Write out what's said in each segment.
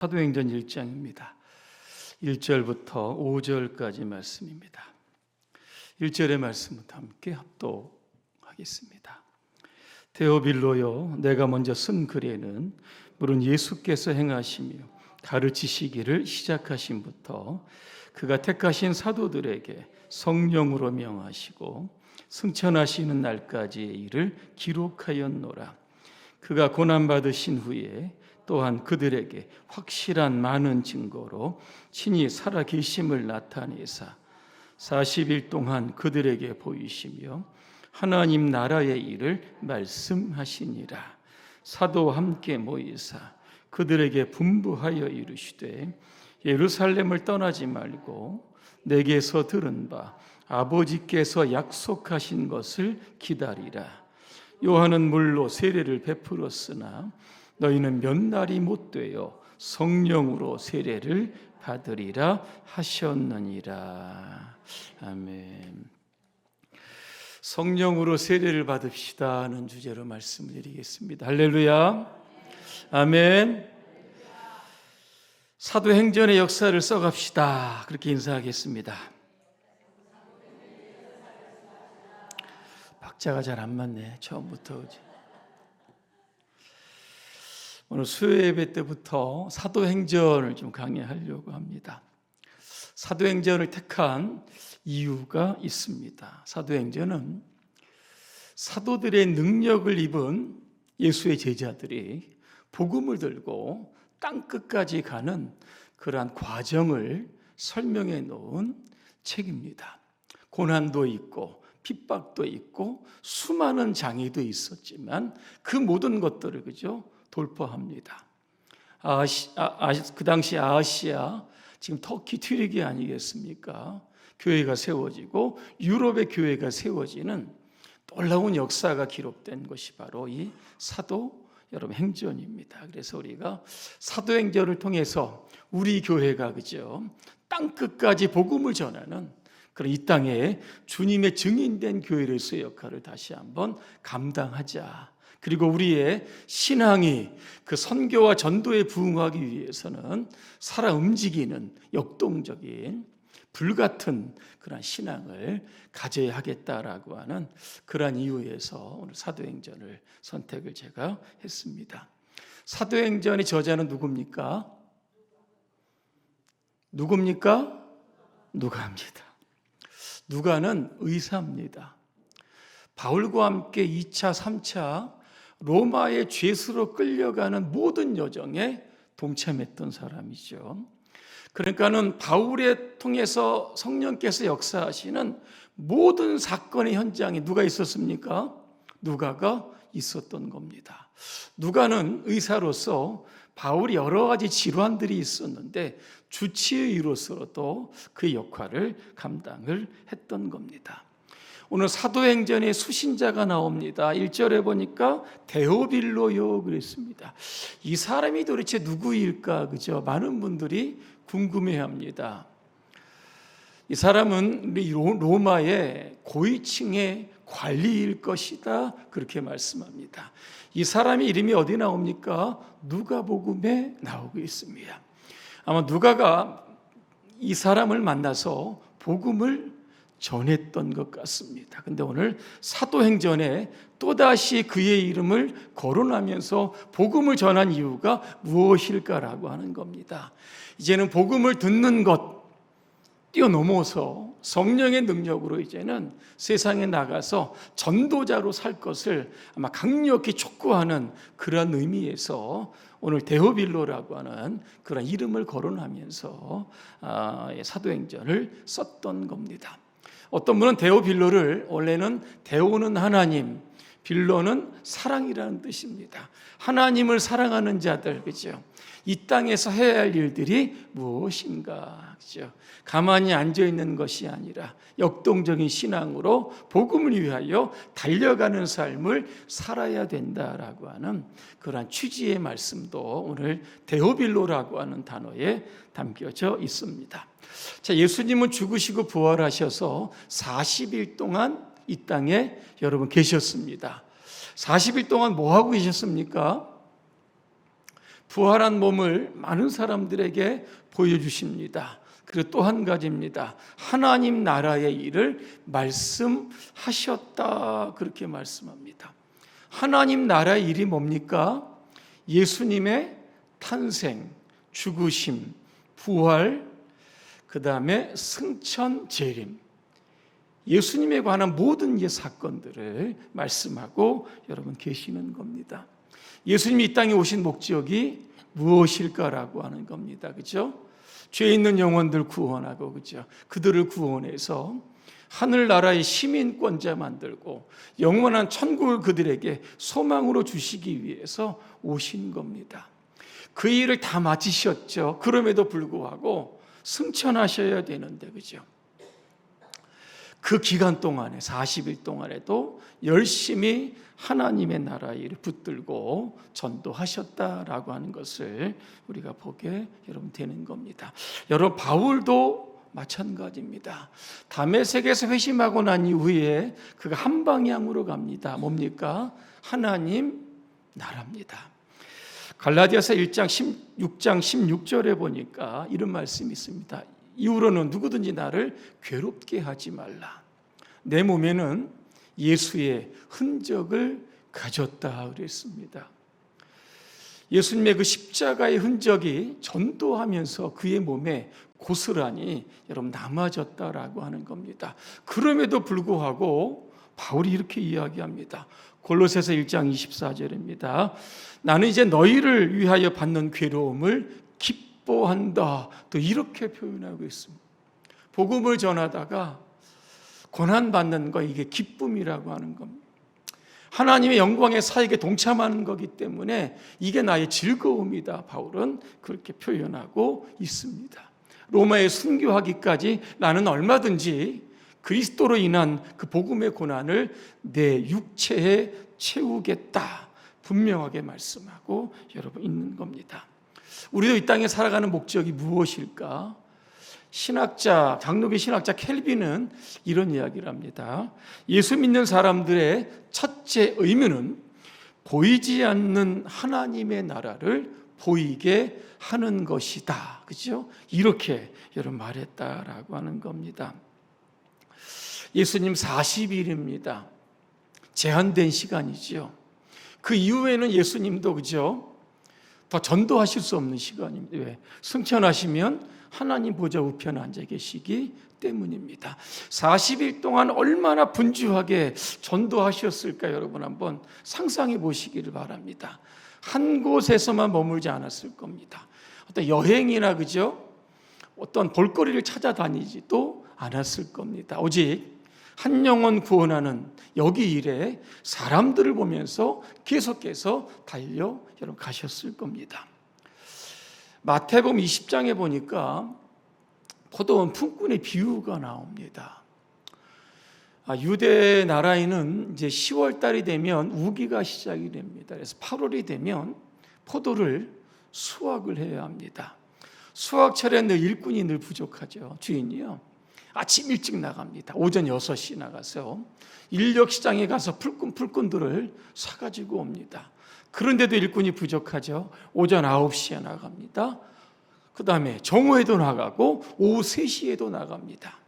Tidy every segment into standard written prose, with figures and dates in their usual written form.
사도행전 1장입니다. 1절부터 5절까지 말씀입니다. 1절의 말씀부터 함께 합독하겠습니다. 데오빌로여, 내가 먼저 쓴 글에는 물은 예수께서 행하시며 가르치시기를 시작하심부터 그가 택하신 사도들에게 성령으로 명하시고 승천하시는 날까지의 일을 기록하였노라. 그가 고난받으신 후에 또한 그들에게 확실한 많은 증거로 친히 살아계심을 나타내사 40일 동안 그들에게 보이시며 하나님 나라의 일을 말씀하시니라. 사도와 함께 모이사 그들에게 분부하여 이르시되 예루살렘을 떠나지 말고 내게서 들은 바 아버지께서 약속하신 것을 기다리라. 요한은 물로 세례를 베풀었으나 너희는 몇 날이 못 되어 성령으로 세례를 받으리라 하셨느니라. 아멘. 성령으로 세례를 받읍시다 하는 주제로 말씀을 드리겠습니다. 할렐루야. 아멘. 사도행전의 역사를 써갑시다. 그렇게 인사하겠습니다. 박자가 잘 안 맞네. 처음부터. 오늘 수요 예배 때부터 사도행전을 좀 강의하려고 합니다. 사도행전을 택한 이유가 있습니다. 사도행전은 사도들의 능력을 입은 예수의 제자들이 복음을 들고 땅끝까지 가는 그러한 과정을 설명해 놓은 책입니다. 고난도 있고 핍박도 있고 수많은 장애도 있었지만 그 모든 것들을 돌파합니다. 그 당시 아시아, 지금 터키, 튀르기 아니겠습니까? 교회가 세워지고 유럽의 교회가 세워지는 놀라운 역사가 기록된 것이 바로 이 사도행전입니다. 그래서 우리가 사도행전을 통해서 우리 교회가 땅 끝까지 복음을 전하는 그런 이 땅에 주님의 증인된 교회로서의 역할을 다시 한번 감당하자. 그리고 우리의 신앙이 그 선교와 전도에 부응하기 위해서는 살아 움직이는 역동적인 불같은 그런 신앙을 가져야 하겠다라고 하는 그러한 이유에서 오늘 사도행전을 선택을 제가 했습니다. 사도행전의 저자는 누굽니까? 누가입니다. 누가는 의사입니다. 바울과 함께 2차, 3차 로마의 죄수로 끌려가는 모든 여정에 동참했던 사람이죠. 그러니까는 바울에 통해서 성령께서 역사하시는 모든 사건의 현장에 누가 있었습니까? 누가가 있었던 겁니다. 누가는 의사로서 바울이 여러 가지 질환들이 있었는데 주치의 의로서도 그 역할을 감당을 했던 겁니다. 오늘 사도행전에 수신자가 나옵니다. 1절에 보니까 데오빌로요 그랬습니다. 이 사람이 도대체 누구일까? 많은 분들이 궁금해합니다. 이 사람은 로마의 고위층의 관리일 것이다 그렇게 말씀합니다. 이 사람의 이름이 어디 나옵니까? 누가복음에 나오고 있습니다. 아마 누가가 이 사람을 만나서 복음을 전했던 것 같습니다. 근데 오늘 사도행전에 또다시 그의 이름을 거론하면서 복음을 전한 이유가 무엇일까라고 하는 겁니다. 이제는 복음을 듣는 것 뛰어넘어서 성령의 능력으로 이제는 세상에 나가서 전도자로 살 것을 아마 강력히 촉구하는 그런 의미에서 오늘 데오빌로라고 하는 그런 이름을 거론하면서 사도행전을 썼던 겁니다. 어떤 분은 데오빌로를 원래는 데오는 하나님, 빌로는 사랑이라는 뜻입니다. 하나님을 사랑하는 자들, 그죠? 이 땅에서 해야 할 일들이 무엇인가, 그죠? 가만히 앉아 있는 것이 아니라 역동적인 신앙으로 복음을 위하여 달려가는 삶을 살아야 된다라고 하는 그러한 취지의 말씀도 오늘 데오빌로라고 하는 단어에 담겨져 있습니다. 자, 예수님은 죽으시고 부활하셔서 40일 동안 이 땅에 여러분 계셨습니다. 40일 동안 뭐 하고 계셨습니까? 부활한 몸을 많은 사람들에게 보여주십니다. 그리고 또 한 가지입니다. 하나님 나라의 일을 말씀하셨다, 그렇게 말씀합니다. 하나님 나라의 일이 뭡니까? 예수님의 탄생, 죽으심, 부활, 그 다음에 승천, 재림, 예수님에 관한 모든 사건들을 말씀하고 여러분 계시는 겁니다. 예수님이 이 땅에 오신 목적이 무엇일까라고 하는 겁니다. 그죠? 죄 있는 영혼들 구원하고, 그죠? 그들을 구원해서 하늘나라의 시민권자 만들고 영원한 천국을 그들에게 소망으로 주시기 위해서 오신 겁니다. 그 일을 다 마치셨죠. 그럼에도 불구하고 승천하셔야 되는데, 그죠? 그 기간 동안에 40일 동안에도 열심히 하나님의 나라의 일을 붙들고 전도하셨다라고 하는 것을 우리가 보게 여러분 되는 겁니다. 여러분, 바울도 마찬가지입니다. 다메섹에서 회심하고 난 이후에 그가 한 방향으로 갑니다. 뭡니까? 하나님 나라입니다. 갈라디아서 1장 16장 16절에 보니까 이런 말씀이 있습니다. 이후로는 누구든지 나를 괴롭게 하지 말라. 내 몸에는 예수의 흔적을 가졌다 그랬습니다. 예수님의 그 십자가의 흔적이 전도하면서 그의 몸에 고스란히 여러분 남아졌다라고 하는 겁니다. 그럼에도 불구하고 바울이 이렇게 이야기합니다. 골로새서 1장 24절입니다. 나는 이제 너희를 위하여 받는 괴로움을 기뻐한다. 또 이렇게 표현하고 있습니다. 복음을 전하다가 고난받는 거, 이게 기쁨이라고 하는 겁니다. 하나님의 영광의 사역에 동참하는 거기 때문에 이게 나의 즐거움이다. 바울은 그렇게 표현하고 있습니다. 로마에 순교하기까지 나는 얼마든지 그리스도로 인한 그 복음의 고난을 내 육체에 채우겠다, 분명하게 말씀하고 여러분 있는 겁니다. 우리도 이 땅에 살아가는 목적이 무엇일까? 신학자, 장로교 신학자 켈빈은 이런 이야기를 합니다. 예수 믿는 사람들의 첫째 의무는 보이지 않는 하나님의 나라를 보이게 하는 것이다. 그죠? 이렇게 여러분 말했다라고 하는 겁니다. 예수님 40일입니다. 제한된 시간이죠. 그 이후에는 예수님도, 그죠? 더 전도하실 수 없는 시간입니다. 왜? 승천하시면 하나님 보좌 우편에 앉아 계시기 때문입니다. 40일 동안 얼마나 분주하게 전도하셨을까 여러분 한번 상상해 보시기를 바랍니다. 한 곳에서만 머물지 않았을 겁니다. 어떤 여행이나, 그죠? 어떤 볼거리를 찾아다니지도 않았을 겁니다. 오직 한 영혼 구원하는 여기 일에 사람들을 보면서 계속해서 달려 여러분 가셨을 겁니다. 마태복음 20장에 보니까 포도원 품꾼의 비유가 나옵니다. 유대 나라에는 이제 10월 달이 되면 우기가 시작이 됩니다. 그래서 8월이 되면 포도를 수확을 해야 합니다. 수확철에 늘 일꾼이 늘 부족하죠. 주인이요. 아침 일찍 나갑니다. 오전 6시 나가서 인력시장에 가서 풀꾼들을 사가지고 옵니다. 그런데도 일꾼이 부족하죠. 오전 9시에 나갑니다. 그 다음에 정오에도 나가고 오후 3시에도 나갑니다.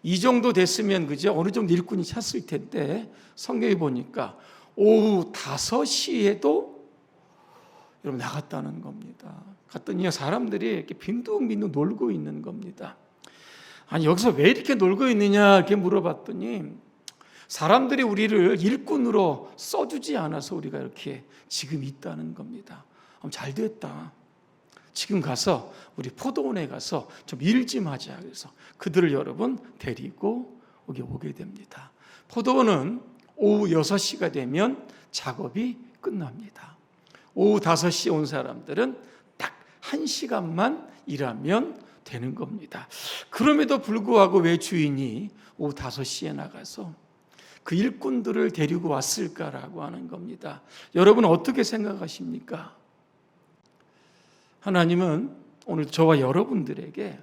이 정도 됐으면, 그죠? 어느 정도 일꾼이 찼을 텐데 성경에 보니까 오후 5시에도 여러분 나갔다는 겁니다. 갔더니 사람들이 이렇게 빈둥빈둥 놀고 있는 겁니다. 아니, 여기서 왜 이렇게 놀고 있느냐 이렇게 물어봤더니 사람들이 우리를 일꾼으로 써주지 않아서 우리가 이렇게 지금 있다는 겁니다. 잘 됐다. 지금 가서 우리 포도원에 가서 좀 일 좀 하자. 그래서 그들을 여러분 데리고 오게 됩니다. 포도원은 오후 6시가 되면 작업이 끝납니다. 오후 5시에 온 사람들은 딱 1시간만 일하면 되는 겁니다. 그럼에도 불구하고 왜 주인이 오후 5시에 나가서 그 일꾼들을 데리고 왔을까라고 하는 겁니다. 여러분 어떻게 생각하십니까? 하나님은 오늘 저와 여러분들에게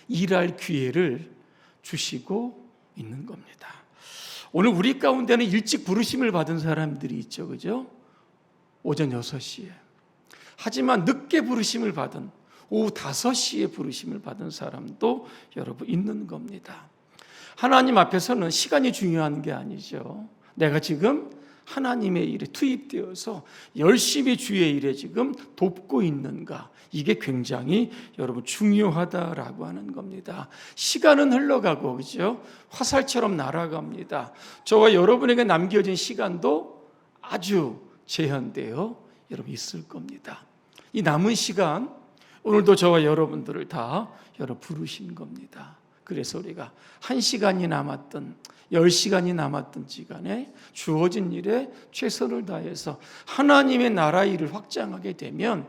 일할 기회를 주시고 있는 겁니다. 오늘 우리 가운데는 일찍 부르심을 받은 사람들이 있죠. 그죠? 오전 6시에. 하지만 늦게 부르심을 받은 오후 5시에 부르심을 받은 사람도 여러분 있는 겁니다. 하나님 앞에서는 시간이 중요한 게 아니죠. 내가 지금 하나님의 일에 투입되어서 열심히 주의 일에 지금 돕고 있는가, 이게 굉장히 여러분 중요하다라고 하는 겁니다. 시간은 흘러가고, 그죠? 화살처럼 날아갑니다. 저와 여러분에게 남겨진 시간도 아주 제한되어 여러분 있을 겁니다. 이 남은 시간, 오늘도 저와 여러분들을 다 여러분 부르신 겁니다. 그래서 우리가 1시간이 남았든 10시간이 남았든 시간에 주어진 일에 최선을 다해서 하나님의 나라 일을 확장하게 되면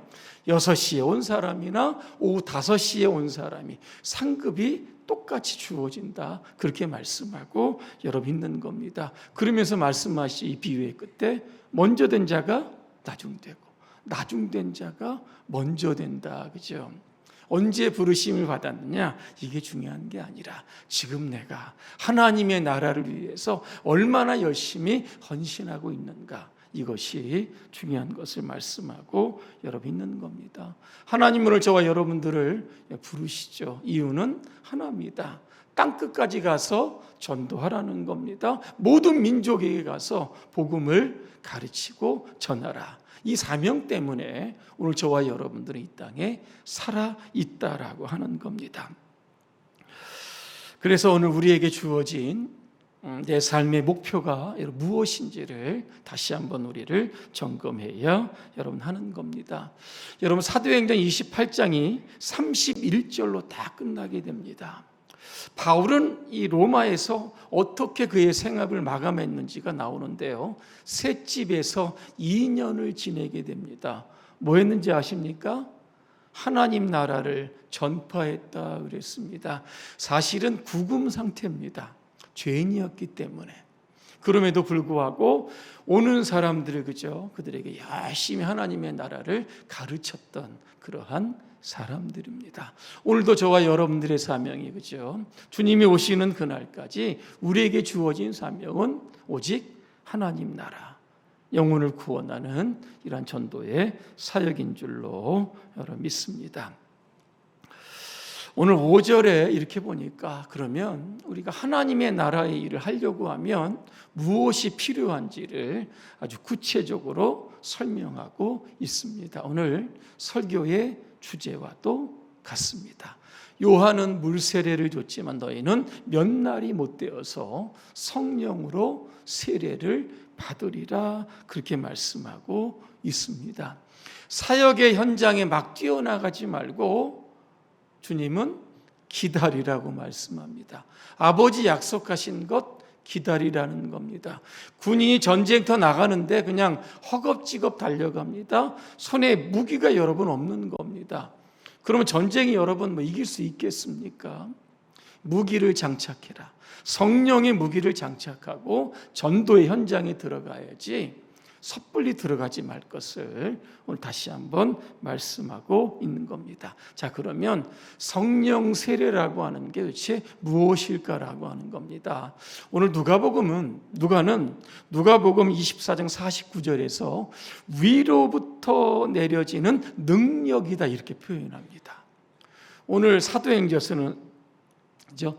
6시에 온 사람이나 오후 5시에 온 사람이 상급이 똑같이 주어진다, 그렇게 말씀하고 여러분 있는 겁니다. 그러면서 말씀하신 이 비유의 끝에 먼저 된 자가 나중되고 나중된 자가 먼저 된다, 그죠? 언제 부르심을 받았느냐, 이게 중요한 게 아니라 지금 내가 하나님의 나라를 위해서 얼마나 열심히 헌신하고 있는가, 이것이 중요한 것을 말씀하고 여러분 있는 겁니다. 하나님 오늘 저와 여러분들을 부르시죠. 이유는 하나입니다. 땅끝까지 가서 전도하라는 겁니다. 모든 민족에게 가서 복음을 가르치고 전하라. 이 사명 때문에 오늘 저와 여러분들은 이 땅에 살아있다라고 하는 겁니다. 그래서 오늘 우리에게 주어진 내 삶의 목표가 무엇인지를 다시 한번 우리를 점검해야 여러분 하는 겁니다. 여러분 사도행전 28장이 31절로 다 끝나게 됩니다. 바울은 이 로마에서 어떻게 그의 생업을 마감했는지가 나오는데요, 셋집에서 2년을 지내게 됩니다. 뭐 했는지 아십니까? 하나님 나라를 전파했다 그랬습니다. 사실은 구금 상태입니다. 죄인이었기 때문에. 그럼에도 불구하고 오는 사람들을, 그죠? 그들에게 열심히 하나님의 나라를 가르쳤던 그러한 사람들입니다. 오늘도 저와 여러분들의 사명이, 그죠? 주님이 오시는 그날까지 우리에게 주어진 사명은 오직 하나님 나라, 영혼을 구원하는 이러한 전도의 사역인 줄로 여러분 믿습니다. 오늘 5절에 이렇게 보니까, 그러면 우리가 하나님의 나라의 일을 하려고 하면 무엇이 필요한지를 아주 구체적으로 설명하고 있습니다. 오늘 설교의 주제와도 같습니다. 요한은 물 세례를 줬지만 너희는 몇 날이 못 되어서 성령으로 세례를 받으리라, 그렇게 말씀하고 있습니다. 사역의 현장에 막 뛰어나가지 말고 주님은 기다리라고 말씀합니다. 아버지 약속하신 것 기다리라는 겁니다. 군인이 전쟁터 나가는데 그냥 허겁지겁 달려갑니다. 손에 무기가 여러분 없는 겁니다. 그러면 전쟁이 여러분 이길 수 있겠습니까? 무기를 장착해라. 성령의 무기를 장착하고 전도의 현장에 들어가야지 섣불리 들어가지 말 것을 오늘 다시 한번 말씀하고 있는 겁니다. 자, 그러면 성령 세례라고 하는 게 도대체 무엇일까라고 하는 겁니다. 오늘 누가복음 24장 49절에서 위로부터 내려지는 능력이다, 이렇게 표현합니다. 오늘 사도행전에서는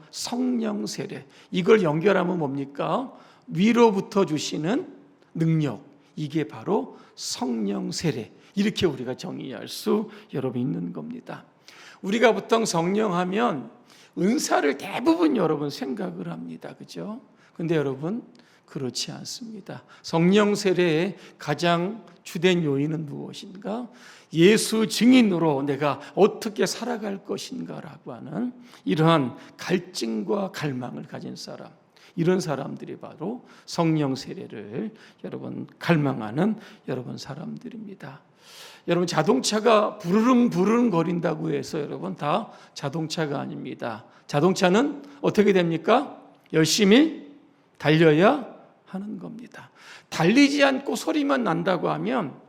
성령 세례, 이걸 연결하면 뭡니까? 위로부터 주시는 능력, 이게 바로 성령 세례, 이렇게 우리가 정의할 수 여러분 있는 겁니다. 우리가 보통 성령 하면 은사를 대부분 여러분 생각을 합니다. 그죠? 근데 여러분 그렇지 않습니다. 성령 세례의 가장 주된 요인은 무엇인가? 예수 증인으로 내가 어떻게 살아갈 것인가라고 하는 이러한 갈증과 갈망을 가진 사람, 이런 사람들이 바로 성령 세례를 여러분 갈망하는 여러분 사람들입니다. 여러분 자동차가 부르릉 거린다고 해서 여러분 다 자동차가 아닙니다. 자동차는 어떻게 됩니까? 열심히 달려야 하는 겁니다. 달리지 않고 소리만 난다고 하면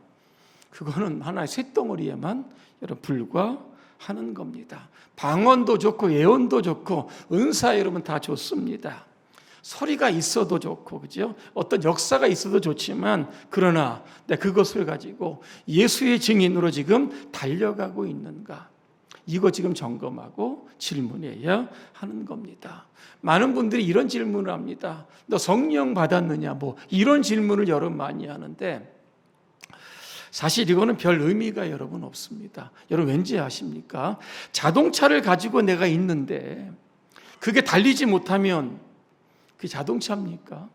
그거는 하나의 쇳덩어리에만 여러분 불과하는 겁니다. 방언도 좋고 예언도 좋고 은사 여러분 다 좋습니다. 소리가 있어도 좋고, 그죠? 어떤 역사가 있어도 좋지만, 그러나 내가 그것을 가지고 예수의 증인으로 지금 달려가고 있는가? 이거 지금 점검하고 질문해야 하는 겁니다. 많은 분들이 이런 질문을 합니다. 너 성령 받았느냐? 뭐 이런 질문을 여러분 많이 하는데, 사실 이거는 별 의미가 여러분 없습니다. 여러분 왠지 아십니까? 자동차를 가지고 내가 있는데 그게 달리지 못하면 그게 자동차입니까?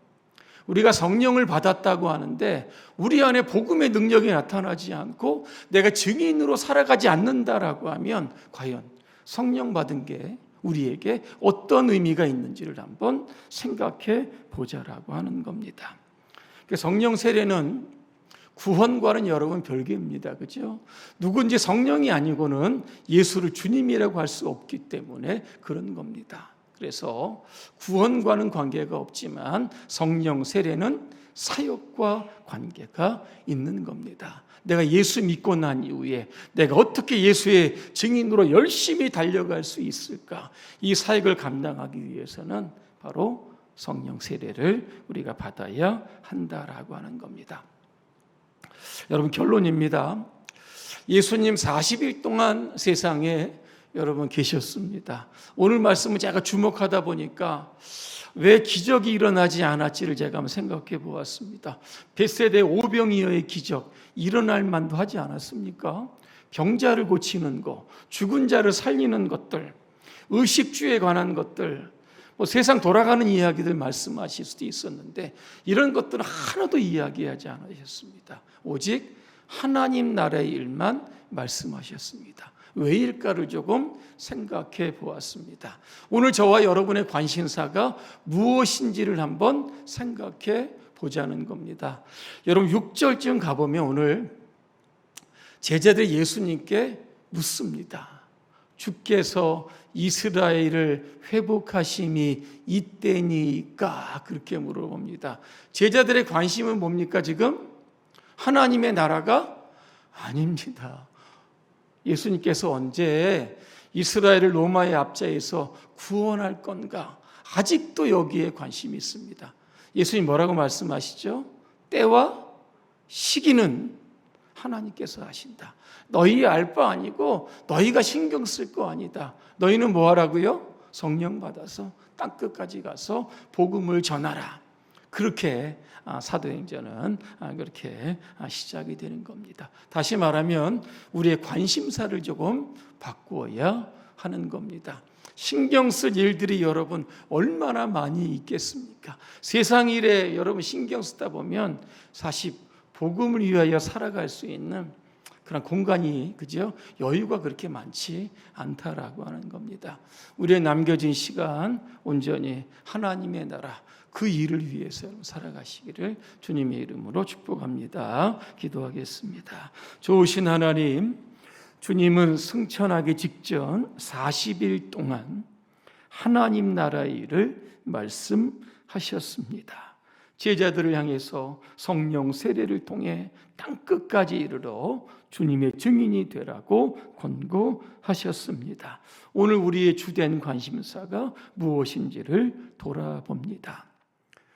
우리가 성령을 받았다고 하는데 우리 안에 복음의 능력이 나타나지 않고 내가 증인으로 살아가지 않는다라고 하면 과연 성령 받은 게 우리에게 어떤 의미가 있는지를 한번 생각해 보자라고 하는 겁니다. 성령 세례는 구원과는 여러분 별개입니다. 그죠? 누군지 성령이 아니고는 예수를 주님이라고 할 수 없기 때문에 그런 겁니다. 그래서 구원과는 관계가 없지만 성령 세례는 사역과 관계가 있는 겁니다. 내가 예수 믿고 난 이후에 내가 어떻게 예수의 증인으로 열심히 달려갈 수 있을까? 이 사역을 감당하기 위해서는 바로 성령 세례를 우리가 받아야 한다라고 하는 겁니다. 여러분 결론입니다. 예수님 40일 동안 세상에 여러분 계셨습니다. 오늘 말씀을 제가 주목하다 보니까 왜 기적이 일어나지 않았지를 제가 한번 생각해 보았습니다. 벳세대 오병이어의 기적 일어날 만도 하지 않았습니까? 병자를 고치는 것, 죽은 자를 살리는 것들, 의식주에 관한 것들, 뭐 세상 돌아가는 이야기들 말씀하실 수도 있었는데 이런 것들은 하나도 이야기하지 않으셨습니다. 오직 하나님 나라의 일만 말씀하셨습니다. 왜일까를 조금 생각해 보았습니다. 오늘 저와 여러분의 관심사가 무엇인지를 한번 생각해 보자는 겁니다. 여러분 6절쯤 가보면 오늘 제자들이 예수님께 묻습니다. 주께서 이스라엘을 회복하심이 이때니까 그렇게 물어봅니다. 제자들의 관심은 뭡니까 지금? 하나님의 나라가 아닙니다. 예수님께서 언제 이스라엘을 로마의 압제에서 구원할 건가? 아직도 여기에 관심이 있습니다. 예수님 뭐라고 말씀하시죠? 때와 시기는 하나님께서 하신다. 너희 알 바 아니고 너희가 신경 쓸 거 아니다. 너희는 뭐 하라고요? 성령 받아서 땅끝까지 가서 복음을 전하라. 그렇게 사도행전은 그렇게 시작이 되는 겁니다. 다시 말하면 우리의 관심사를 조금 바꾸어야 하는 겁니다. 신경 쓸 일들이 여러분 얼마나 많이 있겠습니까? 세상 일에 여러분 신경 쓰다 보면 사실 복음을 위하여 살아갈 수 있는 그런 공간이 그죠? 여유가 그렇게 많지 않다라고 하는 겁니다. 우리의 남겨진 시간 온전히 하나님의 나라 그 일을 위해서 살아가시기를 주님의 이름으로 축복합니다. 기도하겠습니다. 좋으신 하나님, 주님은 승천하기 직전 40일 동안 하나님 나라의 일을 말씀하셨습니다. 제자들을 향해서 성령 세례를 통해 땅끝까지 이르러 주님의 증인이 되라고 권고하셨습니다. 오늘 우리의 주된 관심사가 무엇인지를 돌아봅니다.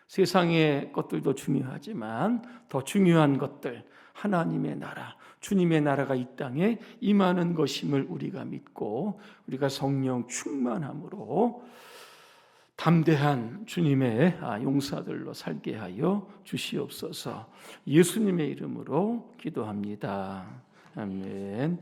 세상의 것들도 중요하지만 더 중요한 것들, 하나님의 나라, 주님의 나라가 이 땅에 임하는 것임을 우리가 믿고 우리가 성령 충만함으로 담대한 주님의 용사들로 살게 하여 주시옵소서. 예수님의 이름으로 기도합니다. 아멘.